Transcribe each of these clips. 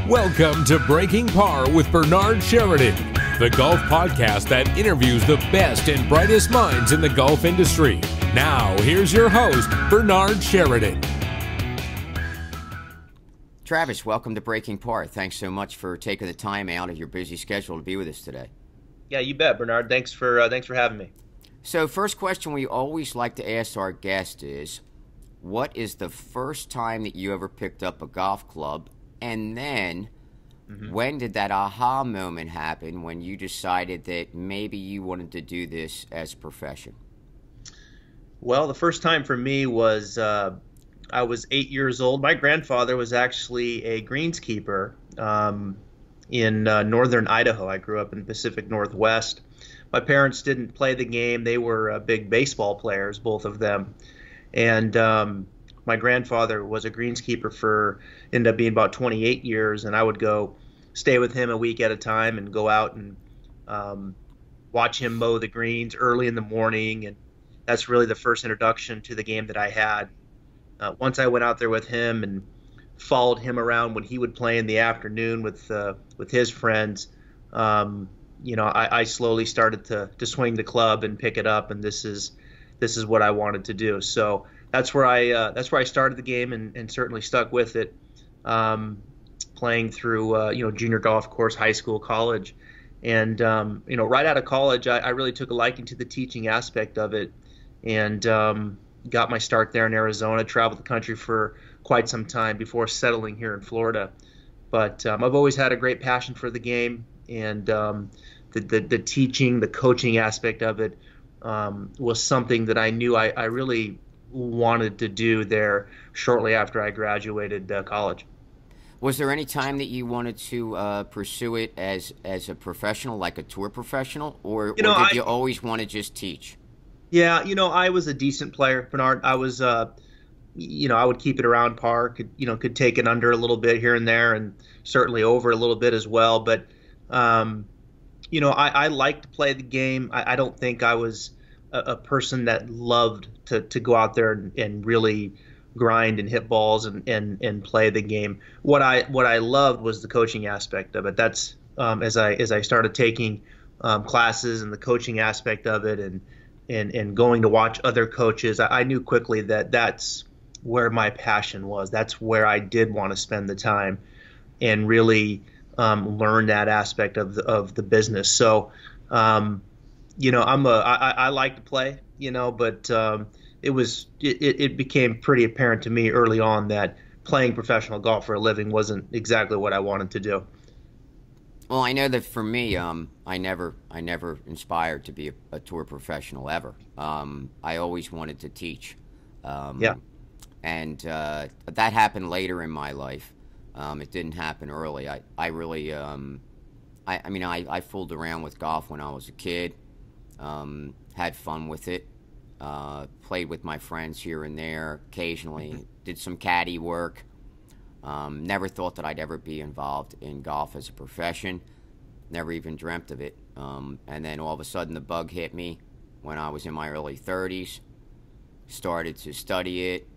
Welcome to Breaking Par with Bernard Sheridan, the golf podcast that interviews the best and brightest minds in the golf industry. Now, here's your host, Bernard Sheridan. Travis, welcome to Breaking Par. Thanks so much for taking the time out of your busy schedule to be with us today. Yeah, you bet, Bernard. Thanks for having me. So, first question we always like to ask our guest is, what is the first time that you ever picked up a golf club? And then, when did that aha moment happen when you decided that maybe you wanted to do this as a profession? Well, the first time for me was I was 8 years old. My grandfather was actually a greenskeeper in northern Idaho. I grew up in the Pacific Northwest. My parents didn't play the game. They were big baseball players, both of them. And my grandfather was a greenskeeper ended up being about 28 years, and I would go stay with him a week at a time and go out and watch him mow the greens early in the morning. And that's really the first introduction to the game that I had. Once I went out there with him and followed him around when he would play in the afternoon with his friends, I slowly started to swing the club and pick it up, and this is what I wanted to do. So that's where I started the game and certainly stuck with it, playing through junior golf course, high school, college, and right out of college I really took a liking to the teaching aspect of it, and got my start there in Arizona. Traveled the country for quite some time before settling here in Florida. But I've always had a great passion for the game, and the teaching, the coaching aspect of it was something that I knew I really wanted to do there shortly after I graduated college. Was there any time that you wanted to pursue it as a professional, like a tour professional, or did you always want to just teach? Yeah, I was a decent player, Bernard. I was, I would keep it around par, could take it under a little bit here and there, and certainly over a little bit as well. But, I liked to play the game. I don't think I was a person that loved to go out there and really grind and hit balls and play the game. What I loved was the coaching aspect of it. That's as I started taking classes and the coaching aspect of it, and going to watch other coaches, I knew quickly that that's where my passion was. That's where I did want to spend the time and really learn that aspect of the business. So, I like to play, but it became pretty apparent to me early on that playing professional golf for a living wasn't exactly what I wanted to do. Well, I know that for me, I never inspired to be a tour professional ever. I always wanted to teach. And that happened later in my life. It didn't happen early. I really, I fooled around with golf when I was a kid. Had fun with it. Played with my friends here and there. Occasionally did some caddy work. Never thought that I'd ever be involved in golf as a profession. Never even dreamt of it. And then all of a sudden the bug hit me when I was in my early 30s. Started to study it.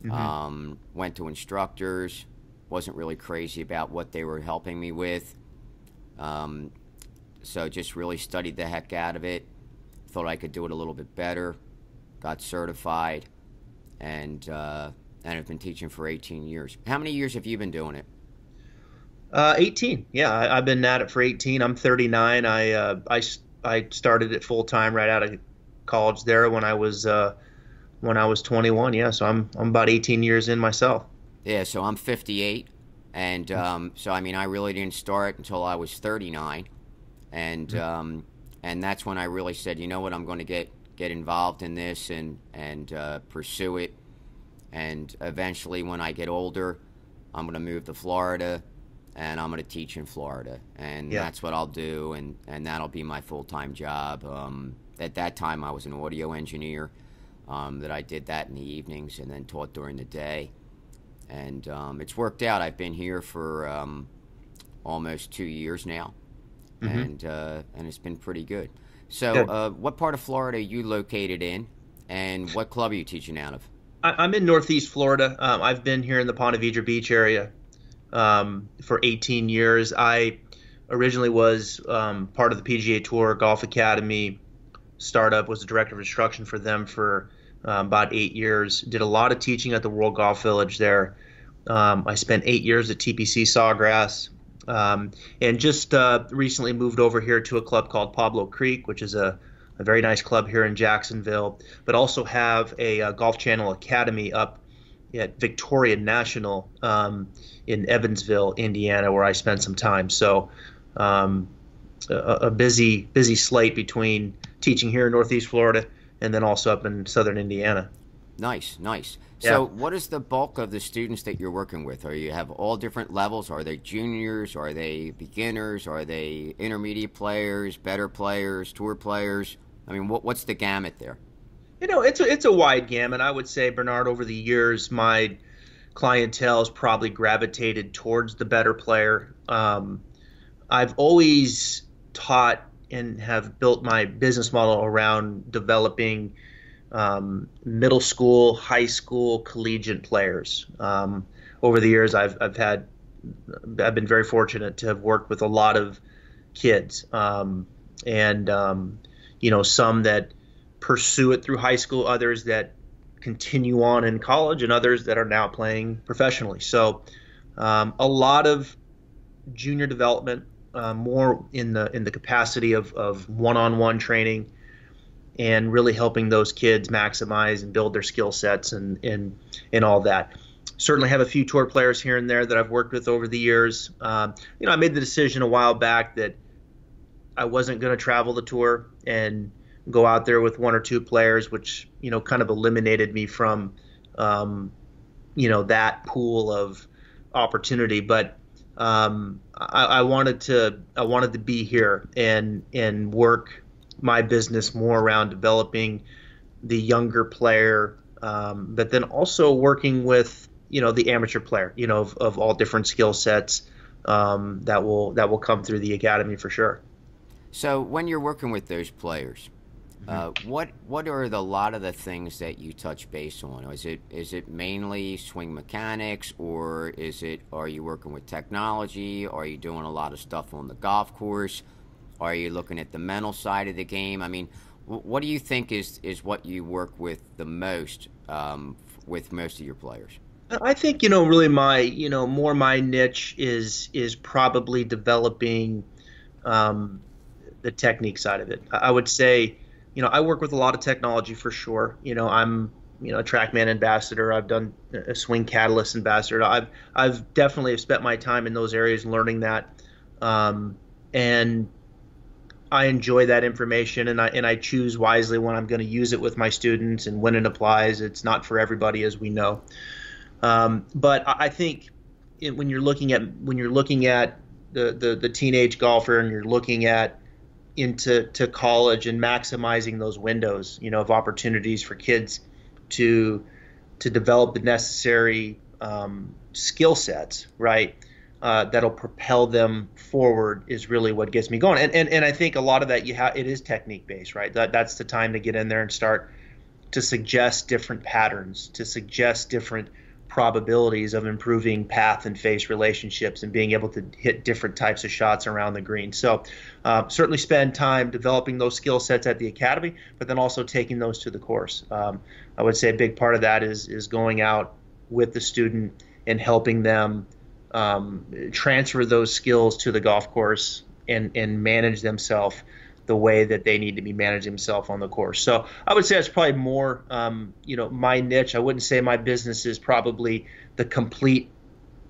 Went to instructors. Wasn't really crazy about what they were helping me with. So just really studied the heck out of it. Thought I could do it a little bit better. Got certified. And I've been teaching for 18 years. How many years have you been doing it? 18. Yeah, I've been at it for 18. I'm 39. I started it full time right out of college there when I was 21. Yeah, so I'm about 18 years in myself. Yeah, so I'm 58, and so I really didn't start until I was 39, and that's when I really said, you know what, I'm going to get involved in this and pursue it. And eventually, when I get older, I'm going to move to Florida, and I'm going to teach in Florida. And that's what I'll do, and that'll be my full-time job. At that time, I was an audio engineer, that I did that in the evenings and then taught during the day. And it's worked out. I've been here for almost 2 years now, and it's been pretty good. So what part of Florida are you located in, and what club are you teaching out of? I'm in Northeast Florida. I've been here in the Ponte Vedra Beach area for 18 years. I originally was part of the PGA Tour Golf Academy startup, was the director of instruction for them for about 8 years. Did a lot of teaching at the World Golf Village there. I spent 8 years at TPC Sawgrass, and just recently moved over here to a club called Pablo Creek, which is a very nice club here in Jacksonville, but also have a Golf Channel Academy up at Victoria National in Evansville, Indiana, where I spent some time. So a busy slate between teaching here in Northeast Florida and then also up in Southern Indiana. Nice. Yeah. So what is the bulk of the students that you're working with? Are you have all different levels? Are they juniors? Are they beginners? Are they intermediate players, better players, tour players? I mean, what's the gamut there? It's a wide gamut. I would say, Bernard, over the years, my clientele has probably gravitated towards the better player. I've always taught and have built my business model around developing middle school, high school, collegiate players. Over the years, I've been very fortunate to have worked with a lot of kids, and some that pursue it through high school, others that continue on in college, and others that are now playing professionally. So a lot of junior development, more in the capacity of one-on-one training, and really helping those kids maximize and build their skill sets and all that. Certainly have a few tour players here and there that I've worked with over the years. I made the decision a while back that I wasn't going to travel the tour and go out there with one or two players, which kind of eliminated me from that pool of opportunity. But I wanted to be here and work my business more around developing the younger player, but then also working with the amateur player, of all different skill sets that will come through the academy for sure. So when you're working with those players, what are a lot of the things that you touch base on? Is it mainly swing mechanics, or are you working with technology? Are you doing a lot of stuff on the golf course? Are you looking at the mental side of the game? I mean, what do you think is what you work with the most with most of your players? I think really my niche is probably developing the technique side of it. I would say I work with a lot of technology for sure. I'm a TrackMan ambassador. I've done a Swing Catalyst ambassador. I've definitely spent my time in those areas learning that, and I enjoy that information, and I choose wisely when I'm going to use it with my students and when it applies. It's not for everybody, as we know. But I think when you're looking at the teenage golfer, and you're looking at into college and maximizing those windows, of opportunities for kids to develop the necessary skill sets, right? That'll propel them forward is really what gets me going. And I think a lot of that it is technique based, right? That's the time to get in there and start to suggest different patterns, to suggest different probabilities of improving path and face relationships and being able to hit different types of shots around the green. So certainly spend time developing those skill sets at the academy, but then also taking those to the course. I would say a big part of that is going out with the student and helping them transfer those skills to the golf course and manage themselves the way that they need to be managing themselves on the course. So I would say it's probably more, my niche. I wouldn't say my business is probably the complete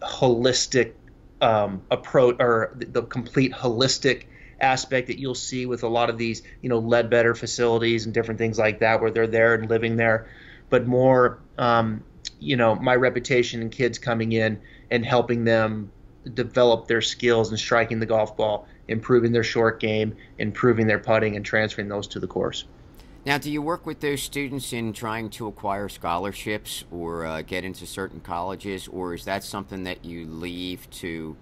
holistic approach, or the complete holistic aspect that you'll see with a lot of these, Leadbetter facilities and different things like that, where they're there and living there, but more, my reputation and kids coming in and helping them develop their skills in striking the golf ball, improving their short game, improving their putting, and transferring those to the course. Now, do you work with those students in trying to acquire scholarships or get into certain colleges, or is that something that you leave to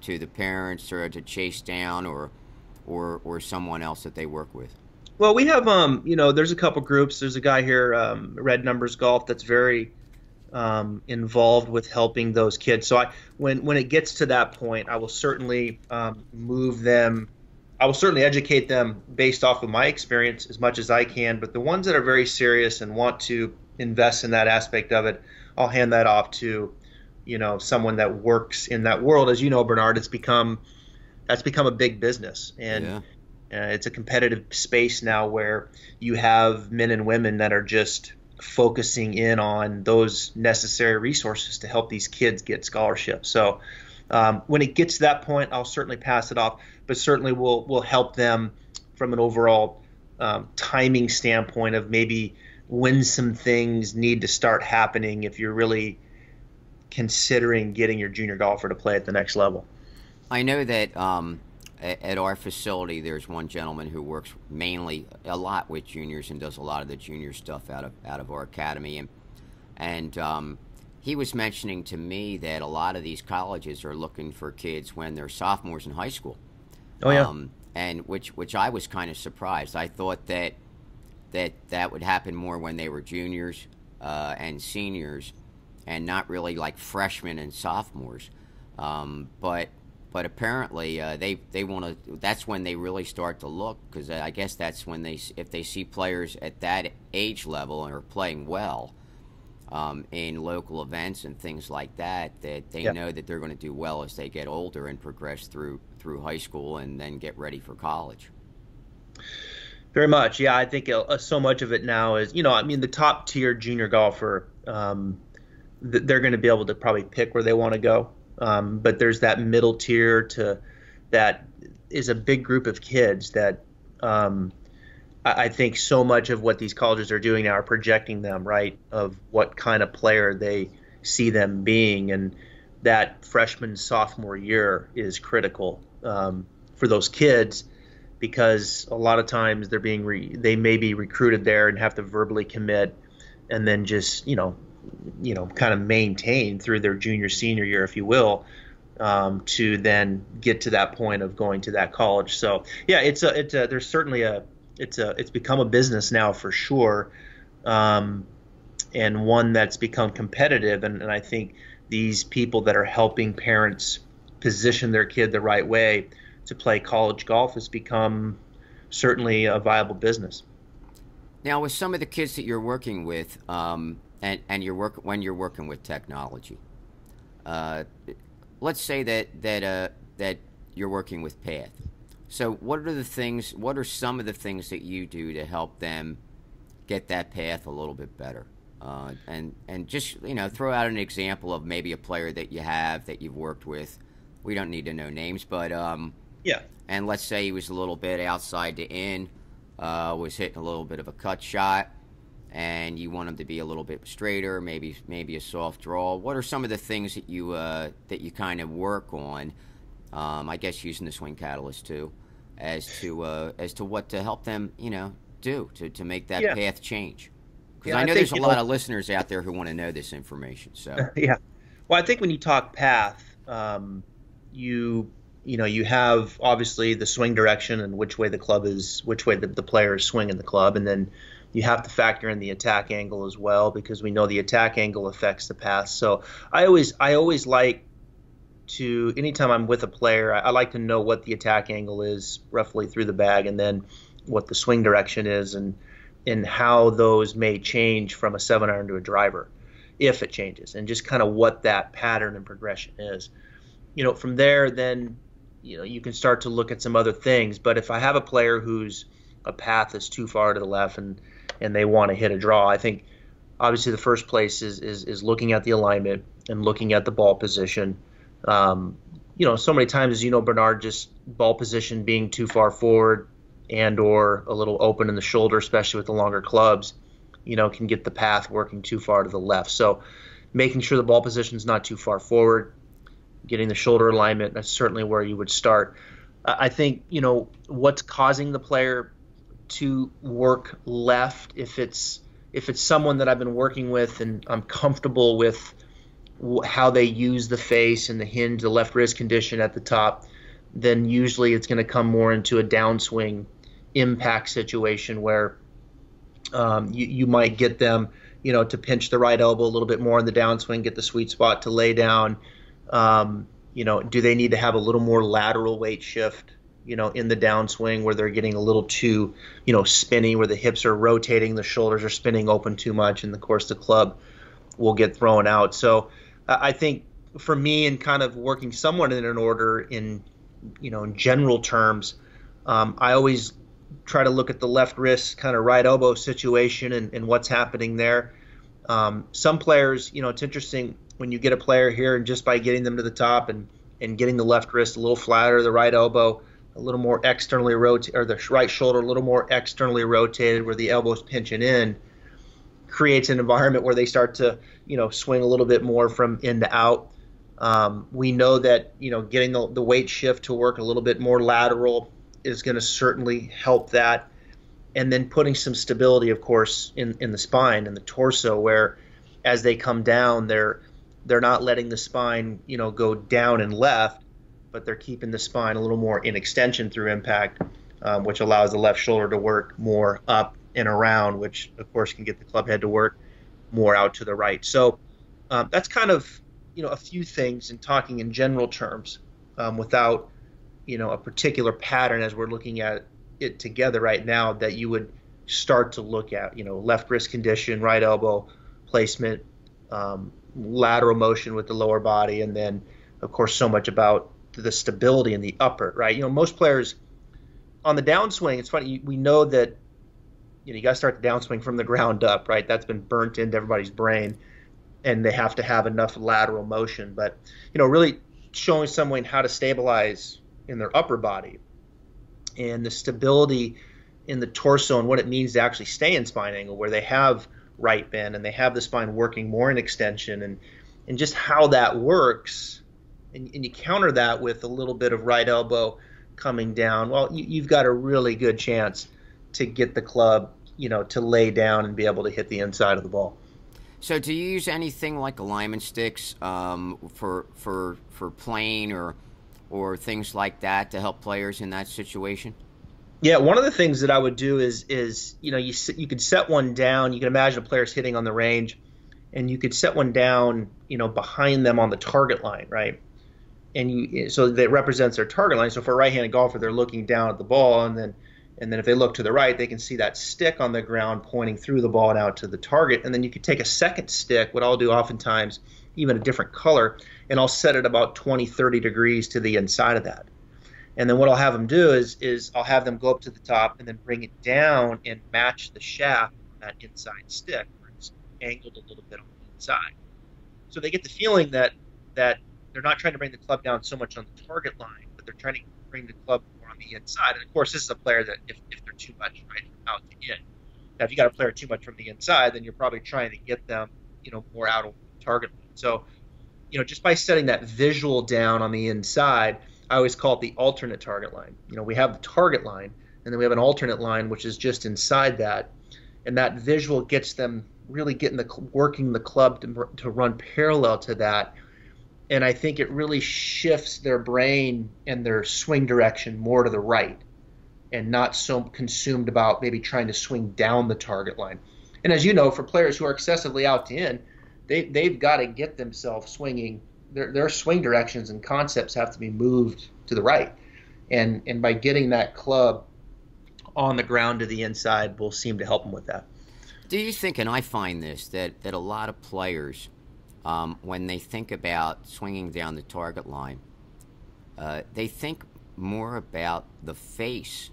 the parents or to chase down or someone else that they work with? Well, we have, there's a couple groups. There's a guy here, Red Numbers Golf, that's very involved with helping those kids. So when it gets to that point, I will certainly move them. I will certainly educate them based off of my experience as much as I can. But the ones that are very serious and want to invest in that aspect of it, I'll hand that off to, someone that works in that world. As you know, Bernard, that's become a big business, and it's a competitive space now where you have men and women that are just focusing in on those necessary resources to help these kids get scholarships. So when it gets to that point, I'll certainly pass it off, but certainly we'll help them from an overall timing standpoint of maybe when some things need to start happening if you're really considering getting your junior golfer to play at the next level. I know that at our facility, there's one gentleman who works mainly a lot with juniors and does a lot of the junior stuff out of our academy, and he was mentioning to me that a lot of these colleges are looking for kids when they're sophomores in high school. Oh yeah, and which I was kind of surprised. I thought that would happen more when they were juniors and seniors, and not really like freshmen and sophomores, But apparently they want to. That's when they really start to look, because I guess that's when if they see players at that age level and are playing well in local events and things like that, that they know that they're going to do well as they get older and progress through high school and then get ready for college. Very much, yeah. I think so much of it now is, the top tier junior golfer, they're going to be able to probably pick where they want to go. But there's that middle tier that is a big group of kids that I think so much of what these colleges are doing now are projecting them, right, of what kind of player they see them being. And that freshman, sophomore year is critical for those kids, because a lot of times they may be recruited there and have to verbally commit and then just, kind of maintain through their junior, senior year, if you will, to then get to that point of going to that college. So yeah, there's certainly it's become a business now for sure, and one that's become competitive. And I think these people that are helping parents position their kid the right way to play college golf has become certainly a viable business. Now, with some of the kids that you're working with, and when you're working with technology, let's say that you're working with Path. So what are some of the things that you do to help them get that path a little bit better? And just, throw out an example of maybe a player that you have that you've worked with. We don't need to know names, but yeah. And let's say he was a little bit outside the in, was hitting a little bit of a cut shot, and you want him to be a little bit straighter, maybe a soft draw. What are some of the things that you kind of work on? I guess using the swing catalyst too, as to what to help them, do to make that path change. Because I know there's a lot of listeners out there who want to know this information. So yeah, well, I think when you talk path, you have obviously the swing direction and which way the player is swinging the club, and then you have to factor in the attack angle as well, because we know the attack angle affects the path. So I always like to, anytime I'm with a player, I like to know what the attack angle is roughly through the bag, and then what the swing direction is, and how those may change from a 7-iron to a driver, if it changes, and just kind of what that pattern and progression is. From there, then, you can start to look at some other things. But if I have a player whose a path is too far to the left and they want to hit a draw, I think obviously the first place is looking at the alignment and looking at the ball position. So many times, as you know, Bernard, just ball position being too far forward and or a little open in the shoulder, especially with the longer clubs, can get the path working too far to the left. So making sure the ball position is not too far forward, getting the shoulder alignment, that's certainly where you would start. I think, what's causing the player to work left, if it's someone that I've been working with and I'm comfortable with how they use the face and the hinge, the left wrist condition at the top, then usually it's going to come more into a downswing impact situation where you might get them to pinch the right elbow a little bit more in the downswing, get the sweet spot to lay down. Do they need to have a little more lateral weight shift, in the downswing where they're getting a little too, spinny, where the hips are rotating, the shoulders are spinning open too much, and of course the club will get thrown out. So I think for me, in kind of working somewhat in an order in general terms, I always try to look at the left wrist kind of right elbow situation and what's happening there. Some players, it's interesting when you get a player here and just by getting them to the top and getting the left wrist a little flatter, the right elbow a little more externally rotated, or the right shoulder a little more externally rotated where the elbow's pinching in, creates an environment where they start to, swing a little bit more from in to out. We know that, getting the weight shift to work a little bit more lateral is going to certainly help that. And then putting some stability, of course, in the spine and the torso, where as they come down, they're not letting the spine, go down and left, but they're keeping the spine a little more in extension through impact, which allows the left shoulder to work more up and around, which, of course, can get the club head to work more out to the right. So that's kind of, a few things in talking in general terms without, a particular pattern as we're looking at it together right now that you would start to look at, left wrist condition, right elbow placement, lateral motion with the lower body, and then, of course, so much about the stability in the upper, right? Most players on the downswing, it's funny, we know that, you got to start the downswing from the ground up, right? That's been burnt into everybody's brain, and they have to have enough lateral motion. But, really showing someone how to stabilize in their upper body and the stability in the torso and what it means to actually stay in spine angle, where they have right bend and they have the spine working more in extension, and just how that works. And you counter that with a little bit of right elbow coming down. Well, you've got a really good chance to get the club, to lay down and be able to hit the inside of the ball. So do you use anything like alignment sticks for playing or things like that to help players in that situation? Yeah, one of the things that I would do is you could set one down. You can imagine a player's hitting on the range, and you could set one down, behind them on the target line, right? And so that represents their target line. So for a right-handed golfer, they're looking down at the ball, and then if they look to the right, they can see that stick on the ground pointing through the ball and out to the target. And then you could take a second stick, what I'll do oftentimes, even a different color, and I'll set it about 20, 30 degrees to the inside of that. And then what I'll have them do is I'll have them go up to the top and then bring it down and match the shaft of that inside stick, where it's angled a little bit on the inside. So they get the feeling that they're not trying to bring the club down so much on the target line, but they're trying to bring the club more on the inside. And, of course, this is a player that if they're too much, right, from out to in. Now, if you got a player too much from the inside, then you're probably trying to get them, more out of the target line. So, just by setting that visual down on the inside, I always call it the alternate target line. We have the target line, and then we have an alternate line, which is just inside that. And that visual gets them really working the club to run parallel to that. And I think it really shifts their brain and their swing direction more to the right and not so consumed about maybe trying to swing down the target line. And as you know, for players who are excessively out to in, they've got to get themselves swinging. Their swing directions and concepts have to be moved to the right. And by getting that club on the ground to the inside will seem to help them with that. Do you think, and I find this, that a lot of players, when they think about swinging down the target line, they think more about the face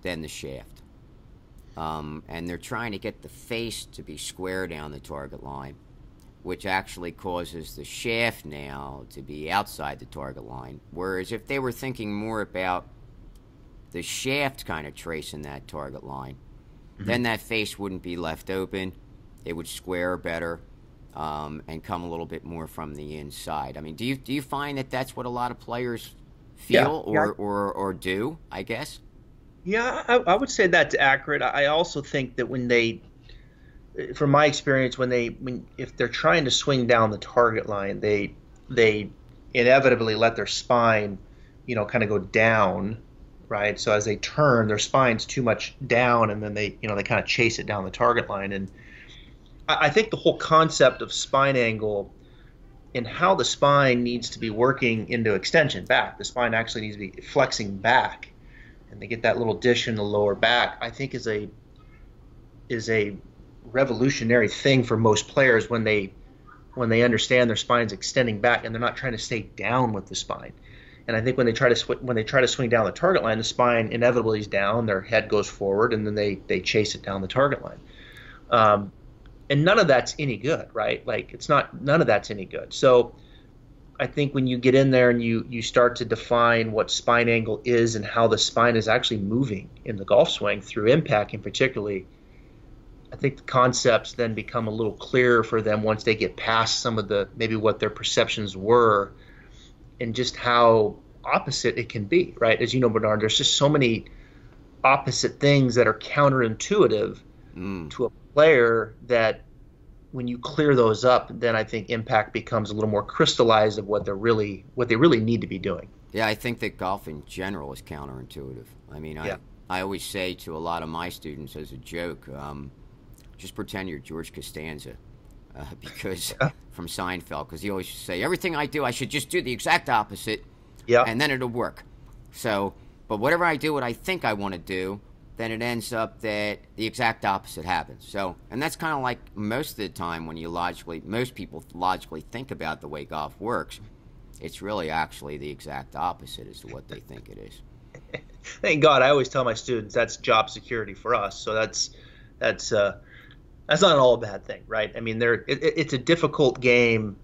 than the shaft. And they're trying to get the face to be square down the target line, which actually causes the shaft now to be outside the target line. Whereas if they were thinking more about the shaft kind of tracing that target line, then that face wouldn't be left open. It would square better. And come a little bit more from the inside. I mean, do you find that that's what a lot of players feel or do, I guess? Yeah, I would say that's accurate. I also think that when they, from my experience, if they're trying to swing down the target line, they inevitably let their spine, kind of go down, right? So as they turn, their spine's too much down, and then they kind of chase it down the target line. And I think the whole concept of spine angle and how the spine needs to be working into extension back, the spine actually needs to be flexing back, and they get that little dish in the lower back, I think is a revolutionary thing for most players when they understand their spine's extending back and they're not trying to stay down with the spine. And I think when they try to swing down the target line, the spine inevitably is down, their head goes forward, and then they chase it down the target line. And none of that's any good, right? Like none of that's any good. So I think when you get in there and you start to define what spine angle is and how the spine is actually moving in the golf swing through impact, and particularly, I think the concepts then become a little clearer for them once they get past some of the maybe what their perceptions were, and just how opposite it can be, right? As you know, Bernard, there's just so many opposite things that are counterintuitive to a player that when you clear those up, then I think impact becomes a little more crystallized of what they really need to be doing. Yeah, I think that golf in general is counterintuitive. I mean, I always say to a lot of my students as a joke, just pretend you're George Costanza, because from Seinfeld, because he always say, everything I do, I should just do the exact opposite, and then it'll work. So, but whatever I do, what I think I want to do, then it ends up that the exact opposite happens. So, and that's kind of like most of the time when most people logically think about the way golf works, it's really actually the exact opposite as to what they think it is. Thank God. I always tell my students that's job security for us. So that's not all a bad thing, right? I mean, it's a difficult game.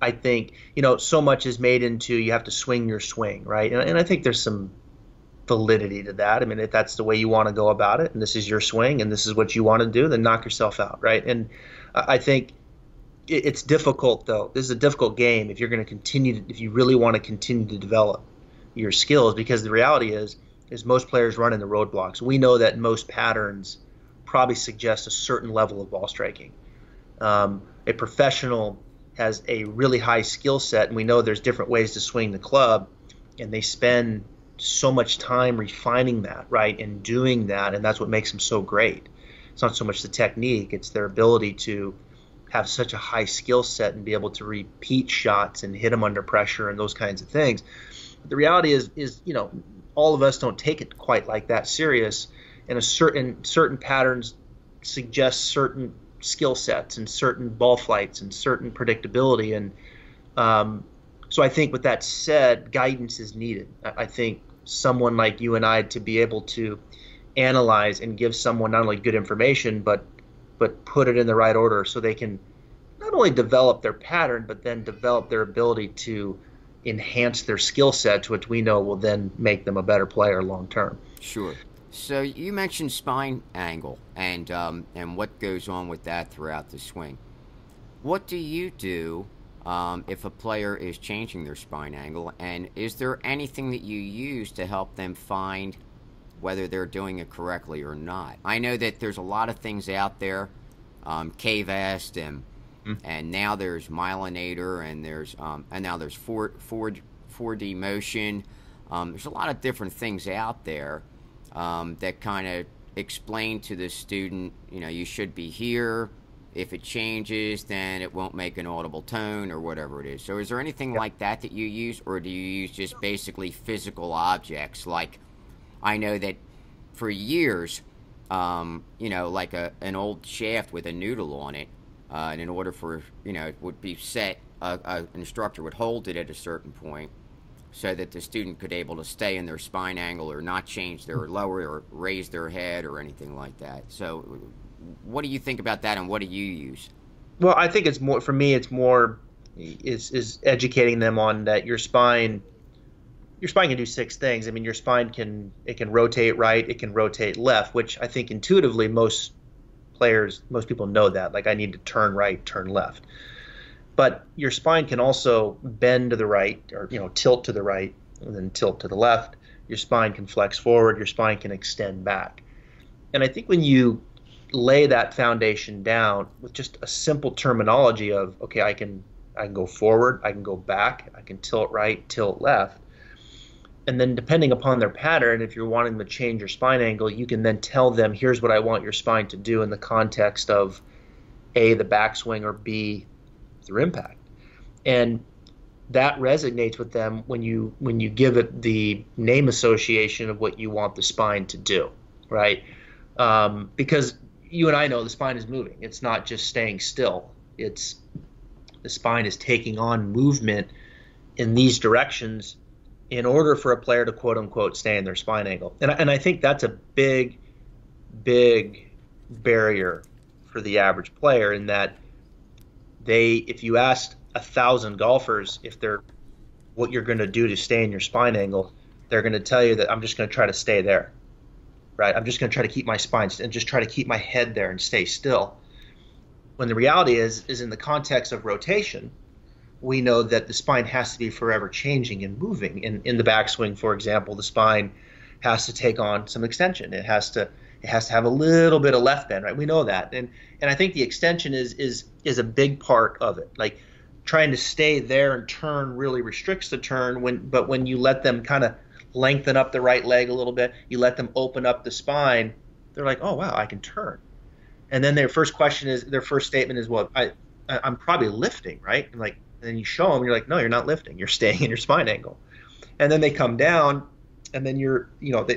I think, so much is made into you have to swing your swing, right? And I think there's some validity to that. I mean, if that's the way you want to go about it, and this is your swing, and this is what you want to do, then knock yourself out, right? And I think it's difficult, though. This is a difficult game if you're going to if you really want to continue to develop your skills, because the reality is most players run into roadblocks. We know that most patterns probably suggest a certain level of ball striking. A professional has a really high skill set, and we know there's different ways to swing the club, and they spend so much time refining that, right, and doing that, and that's what makes them so great. It's not so much the technique, it's their ability to have such a high skill set and be able to repeat shots and hit them under pressure and those kinds of things. But the reality is all of us don't take it quite like that serious, and certain patterns suggest certain skill sets and certain ball flights and certain predictability, and so I think with that said, guidance is needed. I think someone like you and I to be able to analyze and give someone not only good information, but put it in the right order so they can not only develop their pattern, but then develop their ability to enhance their skill sets, which we know will then make them a better player long term. Sure. So you mentioned spine angle and what goes on with that throughout the swing. What do you do if a player is changing their spine angle, and is there anything that you use to help them find whether they're doing it correctly or not? I know that there's a lot of things out there, K-Vest, and now there's Myelinator, and now there's 4D motion. There's a lot of different things out there that kind of explain to the student, you should be here. If it changes, then it won't make an audible tone or whatever it is. So is there anything like that you use, or do you use just basically physical objects? Like, I know that for years, like an old shaft with a noodle on it, and in order for, it would be set, an instructor would hold it at a certain point so that the student could able to stay in their spine angle or not change their lower or raise their head or anything like that. So what do you think about that, and what do you use? Well, I think it's more, for me, it's more is educating them on that your spine can do 6 things. I mean, your spine can rotate right, it can rotate left, which I think intuitively most people know that. Like, I need to turn right, turn left. But your spine can also bend to the right, or tilt to the right and then tilt to the left. Your spine can flex forward, your spine can extend back. And I think when you lay that foundation down with just a simple terminology of, okay, I can go forward, I can go back, I can tilt right, tilt left. And then depending upon their pattern, if you're wanting them to change your spine angle, you can then tell them, here's what I want your spine to do in the context of A, the backswing, or B, through impact. And that resonates with them when you give it the name association of what you want the spine to do, right? Because you and I know the spine is moving. It's not just staying still. The spine is taking on movement in these directions in order for a player to quote unquote stay in their spine angle. And I think that's a big barrier for the average player, in that if you asked 1,000 golfers what you're going to do to stay in your spine angle, they're going to tell you that I'm just going to try to stay there, right? I'm just going to try to keep my spine and just try to keep my head there and stay still. When the reality is in the context of rotation, we know that the spine has to be forever changing and moving. In the backswing, for example, the spine has to take on some extension. It has to have a little bit of left bend, right? We know that, and I think the extension is a big part of it. Like, trying to stay there and turn really restricts the turn. But when you let them kind of lengthen up the right leg a little bit, you let them open up the spine, they're like, oh wow, I can turn. And then their first statement is, well, I'm probably lifting, right? And then you show them, you're like, no, you're not lifting. You're staying in your spine angle. And then they come down, and then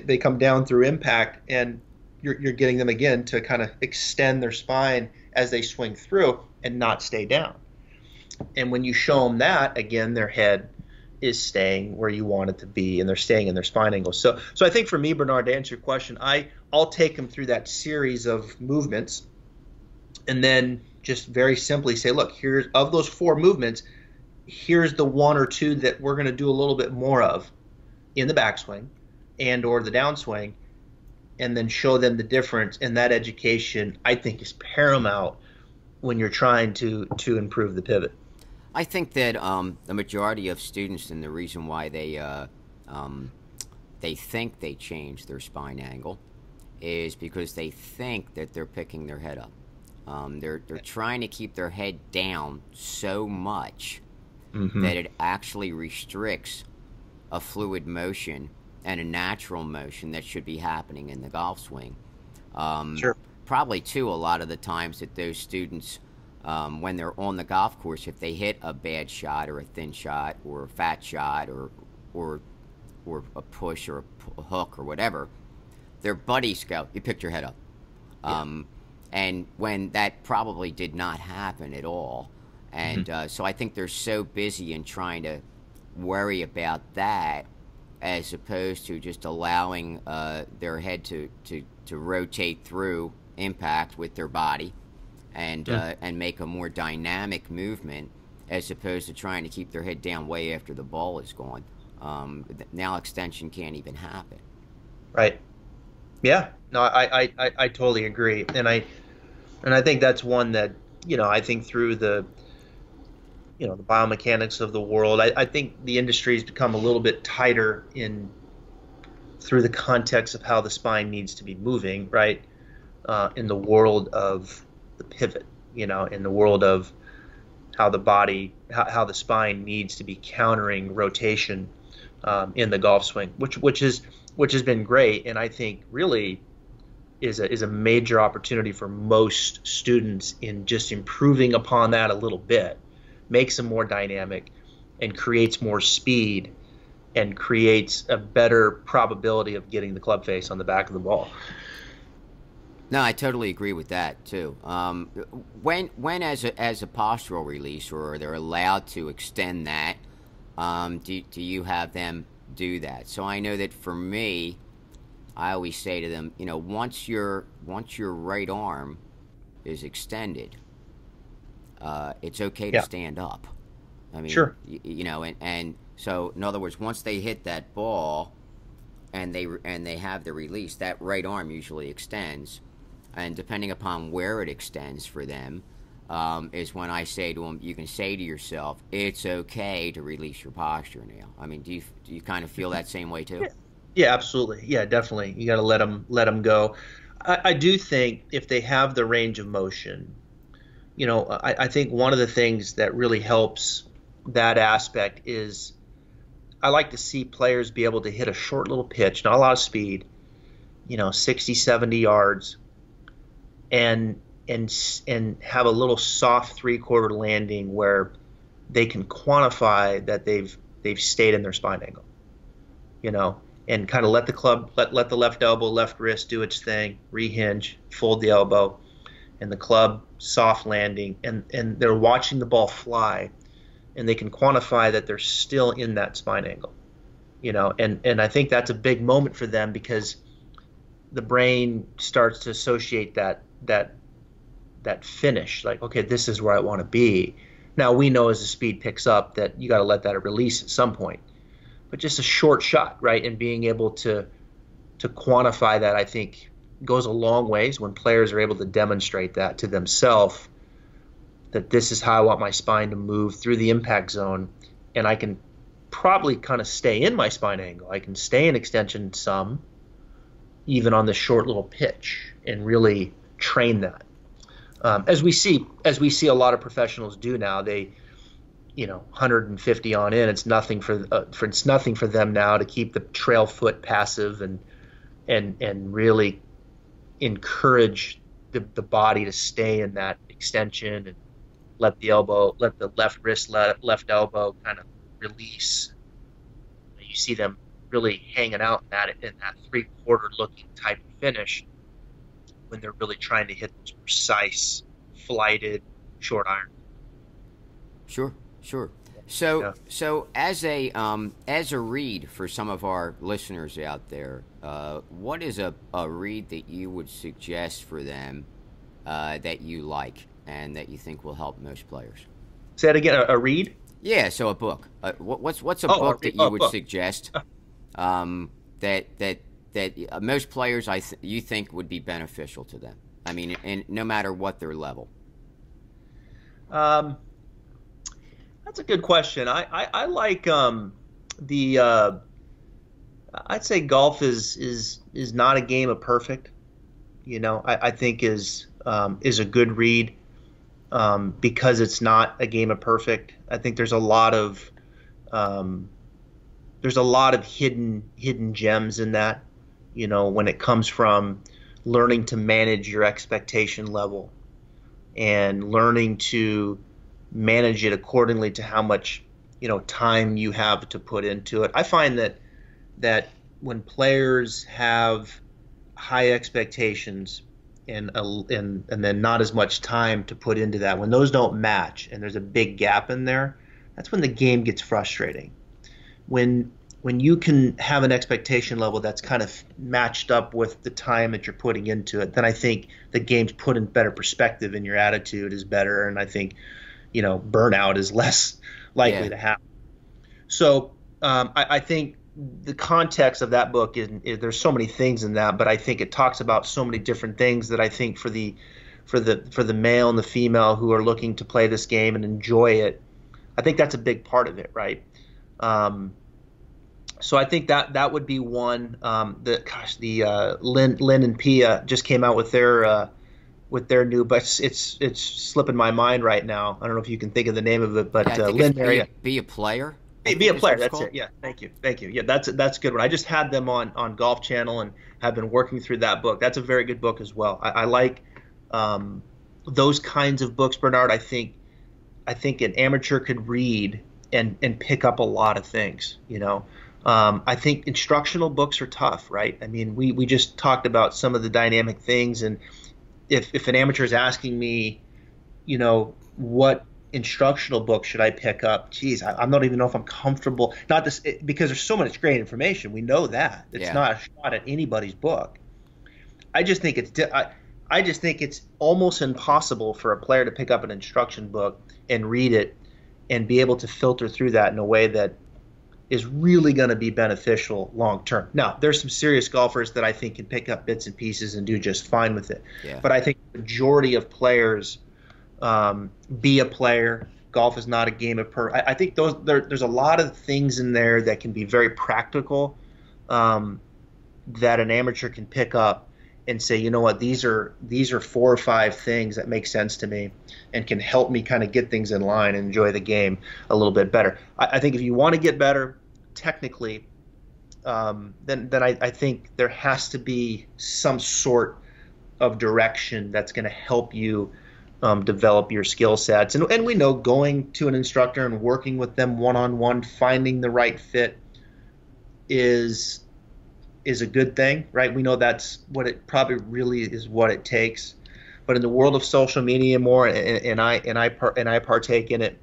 they come down through impact, and you're getting them again to kind of extend their spine as they swing through and not stay down. And when you show them that, again, their head is staying where you want it to be, and they're staying in their spine angle. So I think for me, Bernard, to answer your question, I'll take them through that series of movements, and then just very simply say, look, here's, of those 4 movements, here's the 1 or 2 that we're going to do a little bit more of in the backswing and or the downswing, and then show them the difference. And that education, I think, is paramount when you're trying to improve the pivot. I think that the majority of students, and the reason why they think they change their spine angle, is because they think that they're picking their head up. They're trying to keep their head down so much that it actually restricts a fluid motion and a natural motion that should be happening in the golf swing. Sure. Probably, too, a lot of the times that those students, when they're on the golf course, if they hit a bad shot or a thin shot or a fat shot or a push or a hook or whatever, their buddies go, you picked your head up. And when that probably did not happen at all. And so I think they're so busy in trying to worry about that, as opposed to just allowing their head to rotate through impact with their body and make a more dynamic movement, as opposed to trying to keep their head down way after the ball is gone. Now extension can't even happen. Right. Yeah. No, I totally agree. And I think that's one that, I think through the biomechanics of the world, I think the industry has become a little bit tighter through the context of how the spine needs to be moving, right? In the world of the pivot, in the world of how the body, how the spine needs to be countering rotation in the golf swing, which has been great, and I think really is a major opportunity for most students in just improving upon that a little bit, makes them more dynamic and creates more speed and creates a better probability of getting the club face on the back of the ball. No, I totally agree with that too. When as a postural release, or they're allowed to extend that, do you have them do that? So I know that for me, I always say to them, once your right arm is extended, it's okay to stand up. I mean, sure. And so in other words, once they hit that ball and they have the release, that right arm usually extends, and depending upon where it extends for them, is when I say to them, you can say to yourself, it's okay to release your posture now. I mean, do you kind of feel that same way too? Yeah, absolutely. Yeah, definitely. You got to let them go. I do think if they have the range of motion, I think one of the things that really helps that aspect is I like to see players be able to hit a short little pitch, not a lot of speed, 60, 70 yards, and and have a little soft 3/4 landing where they can quantify that they've stayed in their spine angle, and kind of let the club, let the left elbow, left wrist do its thing, rehinge, fold the elbow, and the club soft landing, and they're watching the ball fly, and they can quantify that they're still in that spine angle, and I think that's a big moment for them, because the brain starts to associate that finish, like, okay, this is where I want to be. Now we know as the speed picks up that you got to let that release at some point, but just a short shot, right? And being able to quantify that, I think, goes a long ways when players are able to demonstrate that to themselves, that this is how I want my spine to move through the impact zone, and I can probably kind of stay in my spine angle. I can stay in extension some, even on the short little pitch, and really train that. As we see a lot of professionals do now, they, 150 on in, it's nothing for them now to keep the trail foot passive and really encourage the body to stay in that extension, and let the left wrist, left elbow kind of release. You see them really hanging out in that 3/4 looking type of finish when they're really trying to hit those precise, flighted short iron. Sure. So as a read for some of our listeners out there, what is a read that you would suggest for them that you like and that you think will help most players? Say that again. A read? Yeah. So a book. What's a book that you would suggest that most players you think would be beneficial to them? I mean, and no matter what their level. That's a good question. I like I'd say golf is not a game of perfect. I think is a good read because it's not a game of perfect. I think there's a lot of hidden gems in that. When it comes from learning to manage your expectation level and learning to manage it accordingly to how much time you have to put into it. I find that when players have high expectations and then not as much time to put into that, when those don't match and there's a big gap in there, that's when the game gets frustrating. When you can have an expectation level that's kind of matched up with the time that you're putting into it, then I think the game's put in better perspective and your attitude is better, and I think burnout is less likely to happen. So I think the context of that book is there's so many things in that, but I think it talks about so many different things that I think for the male and the female who are looking to play this game and enjoy it, I think that's a big part of it, right? So I think that would be one. Lynn and Pia just came out with their new, but it's slipping my mind right now. I don't know if you can think of the name of it, but Lynn, be a player. Be a player. That's it. Yeah, thank you. Yeah, that's a good one. I just had them on Golf Channel and have been working through that book. That's a very good book as well. I like those kinds of books, Bernard. I think an amateur could read and pick up a lot of things. I think instructional books are tough, right? I mean, we just talked about some of the dynamic things, and if an amateur is asking me, what instructional book should I pick up? Geez, I'm not even know if I'm comfortable. Not this because there's so much great information. We know that it's not a shot at anybody's book. I just think it's almost impossible for a player to pick up an instruction book and read it and be able to filter through that in a way that is really going to be beneficial long term. Now, there's some serious golfers that I think can pick up bits and pieces and do just fine with it. Yeah. But I think the majority of players be a player. Golf is not a game of I think there's a lot of things in there that can be very practical that an amateur can pick up and say, you know what, these are 4 or 5 things that make sense to me and can help me kind of get things in line and enjoy the game a little bit better. I think if you want to get better technically, then I think there has to be some sort of direction that's going to help you develop your skill sets. And we know going to an instructor and working with them one-on-one, finding the right fit is a good thing, right? We know that's what it probably really is what it takes. But in the world of social media more, and I partake in it,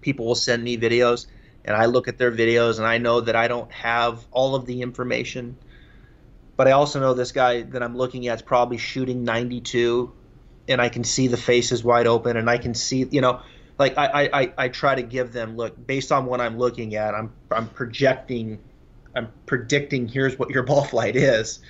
people will send me videos, and I look at their videos, and I know that I don't have all of the information. But I also know this guy that I'm looking at is probably shooting 92, and I can see the face is wide open, and I can see, like I try to give them, look, based on what I'm looking at, I'm predicting here's what your ball flight is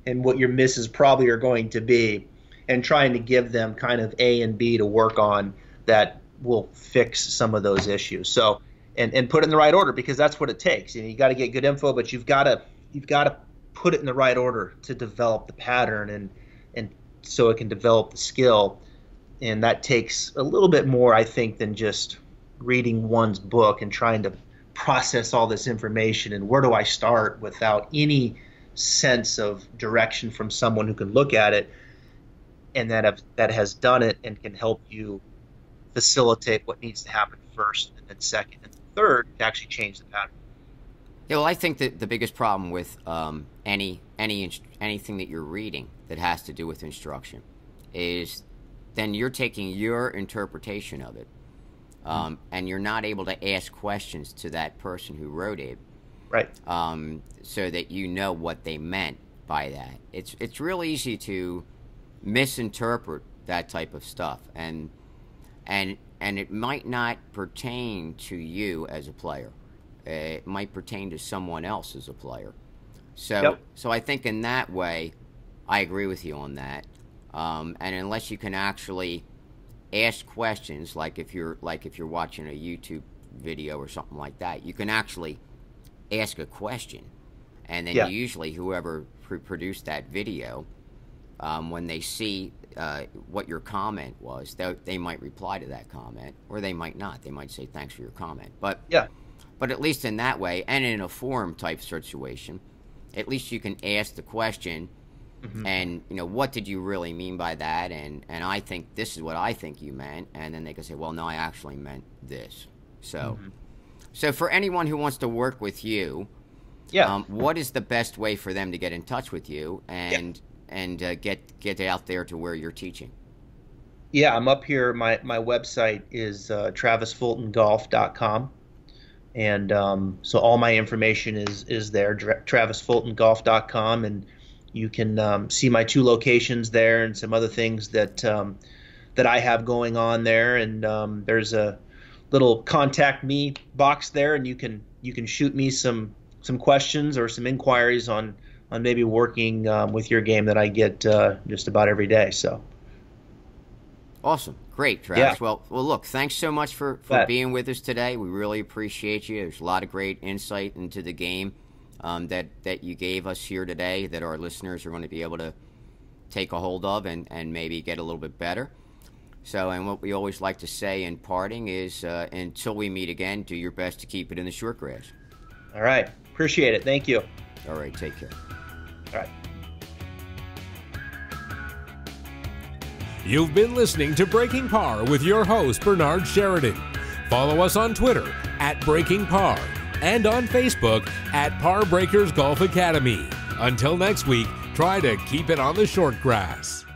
and what your misses probably are going to be, and trying to give them kind of A and B to work on that will fix some of those issues. So and put it in the right order, because that's what it takes. You got to get good info, but you've got to put it in the right order to develop the pattern and so it can develop the skill. And that takes a little bit more, I think, than just reading one's book and trying to process all this information and where do I start without any sense of direction from someone who can look at it and that has done it and can help you facilitate what needs to happen first and then second and third to actually change the pattern. Yeah, well, I think that the biggest problem with anything that you're reading that has to do with instruction is then you're taking your interpretation of it, and you're not able to ask questions to that person who wrote it, right? So that you know what they meant by that. It's real easy to misinterpret that type of stuff, and it might not pertain to you as a player. It might pertain to someone else as a player. So I think in that way, I agree with you on that. And unless you can actually ask questions, like if you're watching a YouTube video or something like that, you can actually ask a question, and then usually whoever produced that video, when they see what your comment was, they might reply to that comment, or they might not. They might say thanks for your comment, but at least in that way, and in a forum type situation, at least you can ask the question, and what did you really mean by that? And I think this is what I think you meant, and then they can say, well, no, I actually meant this. So, so for anyone who wants to work with you, what is the best way for them to get in touch with you and get out there to where you're teaching? Yeah, I'm up here. My website is travisfultongolf.com. And so all my information is there, travisfultongolf.com, and you can see my 2 locations there and some other things that I have going on there. And there's a little contact me box there, and you can shoot me some questions or some inquiries on maybe working with your game that I get just about every day. So awesome. Great, Travis. Well, look, thanks so much for being with us today. We really appreciate you. There's a lot of great insight into the game that you gave us here today that our listeners are going to be able to take a hold of and maybe get a little bit better. So, and what we always like to say in parting is, until we meet again, do your best to keep it in the short grass. All right. Appreciate it. Thank you. All right. Take care. All right. You've been listening to Breaking Par with your host, Bernard Sheridan. Follow us on Twitter @BreakingPar and on Facebook @Par Breakers Golf Academy. Until next week, try to keep it on the short grass.